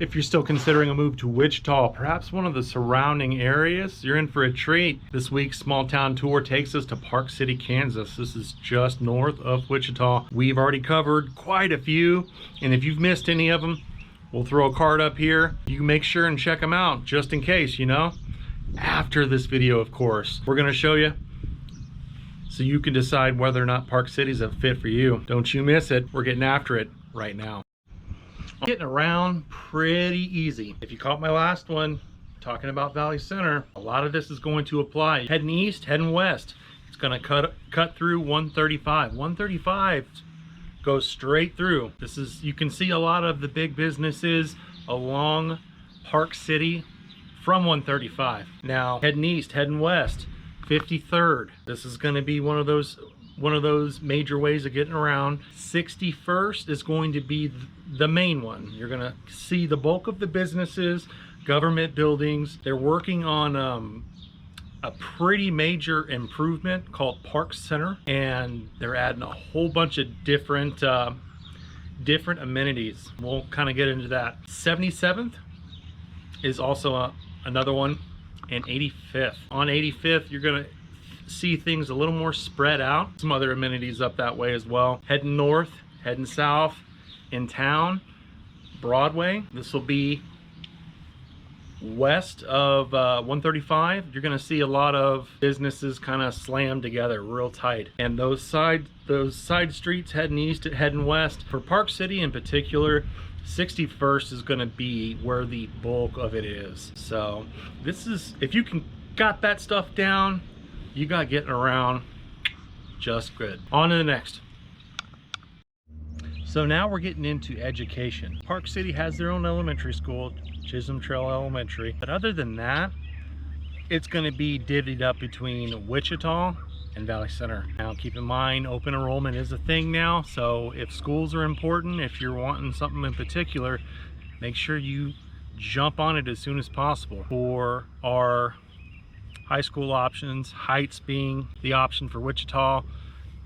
If you're still considering a move to Wichita, perhaps one of the surrounding areas, you're in for a treat. This week's small town tour takes us to Park City, Kansas. This is just north of Wichita. We've already covered quite a few, and if you've missed any of them, we'll throw a card up here. You can make sure and check them out just in case, you know. After this video, of course, we're gonna show you so you can decide whether or not Park City's a fit for you. Don't you miss it. We're getting after it right now. Getting around pretty easy. If you caught my last one talking about Valley Center, a lot of this is going to apply. Heading east, heading west, it's going to cut through 135. 135 goes straight through. This is, you can see a lot of the big businesses along Park City from 135. Now heading east, heading west, 53rd. This is going to be one of those major ways of getting around. 61st is going to be the main one. You're going to see the bulk of the businesses, government buildings. They're working on a pretty major improvement called Park Center, and they're adding a whole bunch of different amenities. We'll kind of get into that. 77th is also another one, and 85th. On 85th, you're going to see things a little more spread out. Some other amenities up that way as well. Heading north, heading south, in town, Broadway. This will be west of 135. You're going to see a lot of businesses kind of slammed together real tight. And those side streets heading east, heading west. For Park City in particular, 61st is going to be where the bulk of it is. So this is, if you got that stuff down, you got getting around just good. On to the next. So now we're getting into education. Park City has their own elementary school, Chisholm Trail Elementary. But other than that, it's going to be divvied up between Wichita and Valley Center. Now keep in mind, open enrollment is a thing now. So if schools are important, if you're wanting something in particular, make sure you jump on it as soon as possible. For our high school options, Heights being the option for Wichita,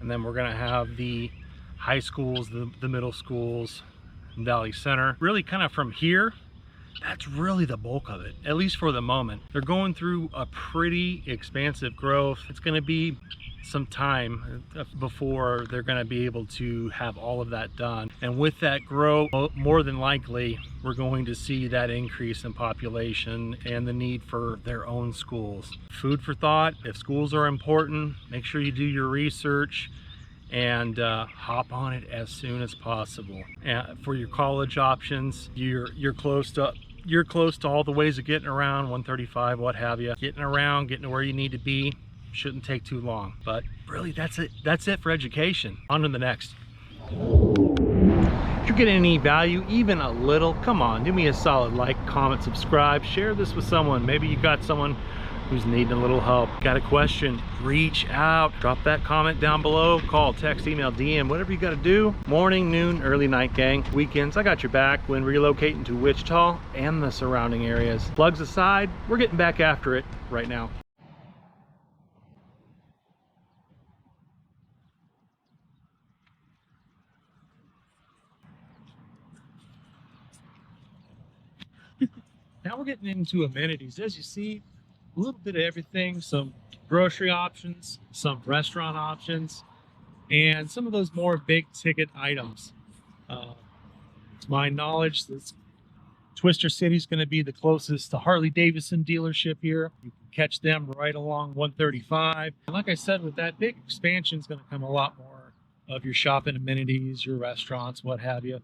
and then we're going to have the high schools, the middle schools, Valley Center. Really kind of from here, that's really the bulk of it, at least for the moment. They're going through a pretty expansive growth. It's going to be some time before they're going to be able to have all of that done. And with that growth, more than likely, we're going to see that increase in population and the need for their own schools. Food for thought. If schools are important, make sure you do your research and hop on it as soon as possible. For your college options, you're close to all the ways of getting around, 135, what have you. Getting around, getting to where you need to be, shouldn't take too long. But really, that's it for education. On to the next. If you're getting any value, even a little, come on, do me a solid like, comment, subscribe, share this with someone. Maybe you got someone who's needing a little help. Got a question, reach out, drop that comment down below, call, text, email, DM, whatever you got to do. Morning, noon, early night, gang, weekends, I got your back when relocating to Wichita and the surrounding areas. Plugs aside, we're getting back after it right now. Now we're getting into amenities. As you see, a little bit of everything, some grocery options, some restaurant options, and some of those more big ticket items. To my knowledge, this Twister City is going to be the closest to Harley Davidson dealership here. You can catch them right along 135. And like I said, with that big expansion is going to come a lot more of your shopping amenities, your restaurants, what have you.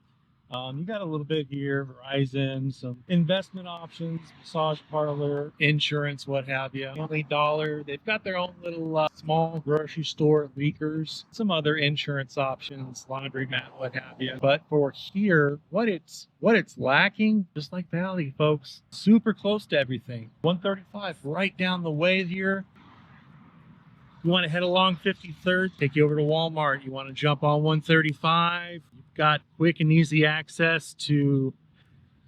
You got a little bit here, Verizon, some investment options, massage parlor, insurance, what have you. Family Dollar, they've got their own little small grocery store, Leakers, some other insurance options, laundromat, what have you. But for here, what it's lacking, just like Valley, folks, super close to everything. 135, right down the way here. You want to head along 53rd, take you over to Walmart. You want to jump on 135. You've got quick and easy access to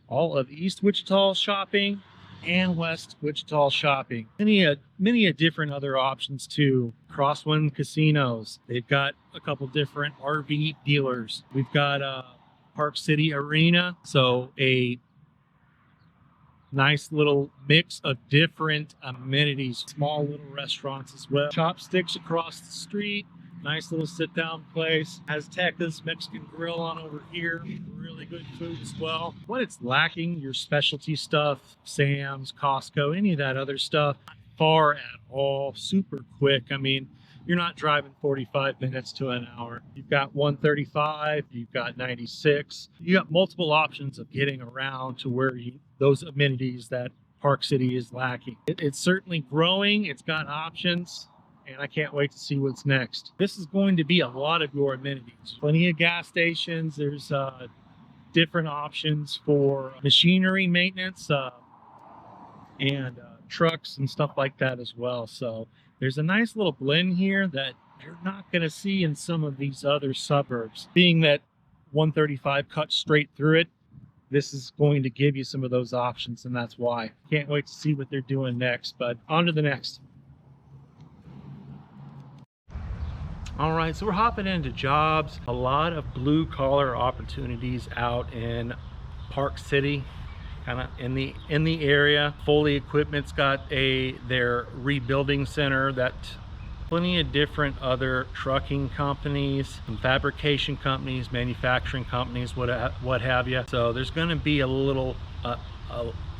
all of East Wichita shopping and West Wichita shopping. Many different other options too. Crosswind Casinos. They've got a couple different RV dealers. We've got Park City Arena, so a Nice little mix of different amenities, small little restaurants as well. Chopsticks across the street. Nice little sit down place. Aztecas Mexican grill on over here. Really good food as well. What it's lacking, your specialty stuff, Sam's, Costco, any of that other stuff, not far at all. Super quick. I mean, you're not driving 45 minutes to an hour. You've got 135, you've got 96. You got multiple options of getting around to where those amenities that Park City is lacking. It's certainly growing. It's got options, and I can't wait to see what's next. This is going to be a lot of your amenities. Plenty of gas stations. There's different options for machinery maintenance and trucks and stuff like that as well. So there's a nice little blend here that you're not going to see in some of these other suburbs. Being that 135 cuts straight through it, this is going to give you some of those options, and that's why. Can't wait to see what they're doing next, but on to the next. All right, so we're hopping into jobs. A lot of blue collar opportunities out in Park City, kind of in the area. Foley Equipment's got their rebuilding center. That plenty of different other trucking companies, and fabrication companies, manufacturing companies, what have you. So there's going to be a little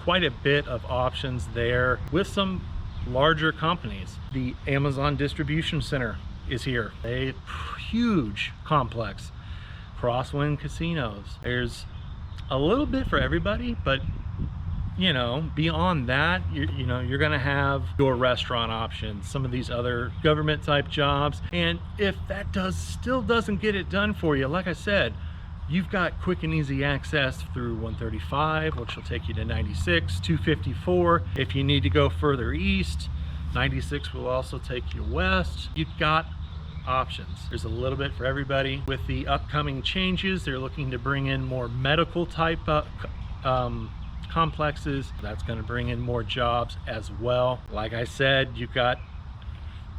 quite a bit of options there with some larger companies. The Amazon distribution center is here, a huge complex. Crosswind casinos. There's a little bit for everybody, but you know, beyond that, you're gonna have your restaurant options, some of these other government type jobs. And if that still doesn't get it done for you, like I said, you've got quick and easy access through 135, which will take you to 96, 254. If you need to go further east, 96 will also take you west. You've got options. There's a little bit for everybody. With the upcoming changes, they're looking to bring in more medical type complexes. That's going to bring in more jobs as well. Like I said, you've got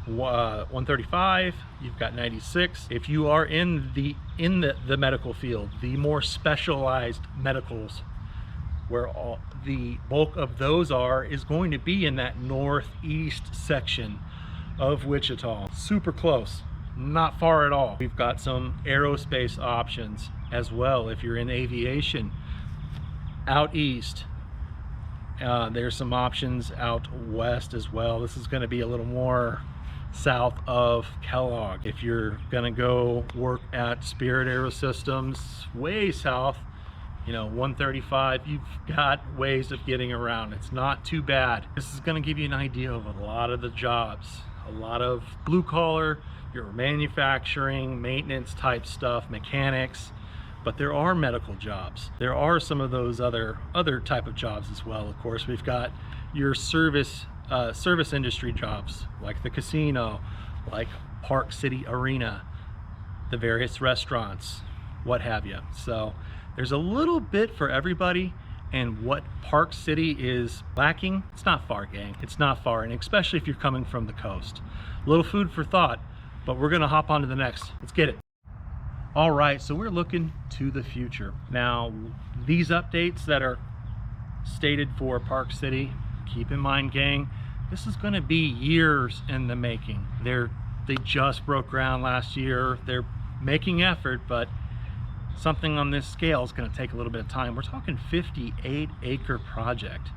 135, you've got 96. If you are in the medical field, the more specialized medicals, where all the bulk of those is going to be in that northeast section of Wichita. Super close, not far at all. We've got some aerospace options as well. If you're in aviation, out east, there's some options out west as well. This is going to be a little more south of Kellogg. If you're going to go work at Spirit Aerosystems, way south, 135, you've got ways of getting around. It's not too bad. This is going to give you an idea of a lot of the jobs, a lot of blue collar, your manufacturing, maintenance type stuff, mechanics, but there are medical jobs. There are some of those other type of jobs as well. Of course, we've got your service industry jobs, like the casino, like Park City Arena, the various restaurants, what have you. So there's a little bit for everybody, and what Park City is lacking, it's not far, gang. It's not far, and especially if you're coming from the coast. A little food for thought, but we're gonna hop on to the next. Let's get it. All right, so we're looking to the future. Now, these updates that are stated for Park City, keep in mind, gang, this is gonna be years in the making. They just broke ground last year. They're making effort, but something on this scale is going to take a little bit of time. We're talking 58-acre project,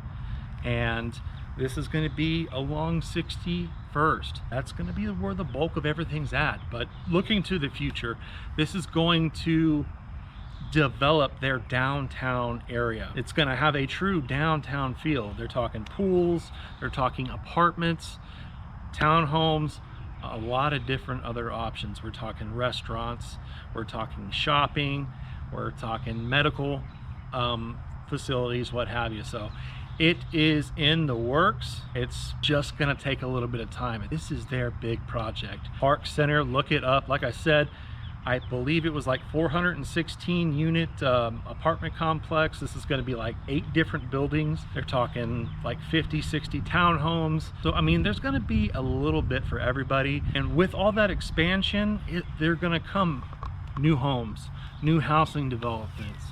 and this is going to be along 61st. That's going to be where the bulk of everything's at. But looking to the future, this is going to develop their downtown area. It's going to have a true downtown feel. They're talking pools, they're talking apartments, townhomes, a lot of different other options. We're talking restaurants, we're talking shopping, we're talking medical facilities, what have you. So it is in the works. It's just gonna take a little bit of time. This is their big project. Park Center, look it up. Like I said, I believe it was like 416 unit apartment complex. This is going to be like 8 different buildings. They're talking like 50, 60 townhomes. So, I mean, there's going to be a little bit for everybody. And with all that expansion, they're going to come new homes, new housing developments.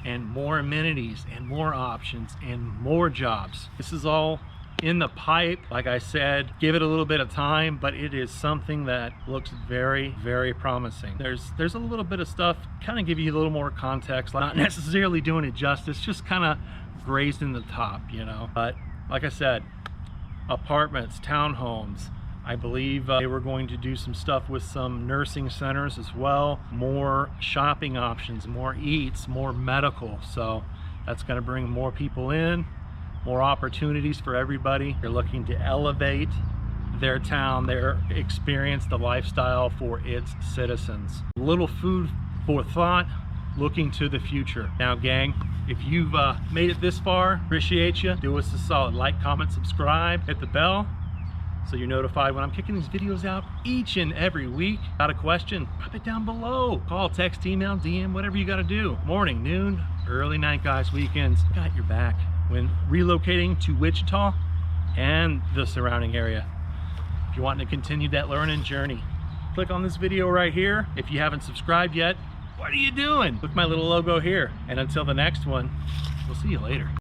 and more amenities and more options and more jobs. This is all in the pipe. Like I said, give it a little bit of time, but it is something that looks very, very promising. There's a little bit of stuff, kind of give you a little more context, not necessarily doing it justice, just kind of grazed in the top, you know. But like I said, apartments, townhomes. I believe they were going to do some stuff with some nursing centers as well, more shopping options, more eats, more medical. So that's going to bring more people in, more opportunities for everybody. They're looking to elevate their town, their experience, the lifestyle for its citizens. A little food for thought, looking to the future. Now gang, if you've made it this far, appreciate you. Do us a solid, like, comment, subscribe, hit the bell so you're notified when I'm kicking these videos out each and every week. Got a question? Pop it down below. Call, text, email, DM, whatever you gotta do. Morning, noon, early night, guys, weekends. Got your back when relocating to Wichita and the surrounding area. If you're wanting to continue that learning journey, click on this video right here. If you haven't subscribed yet, what are you doing? Click my little logo here. And until the next one, we'll see you later.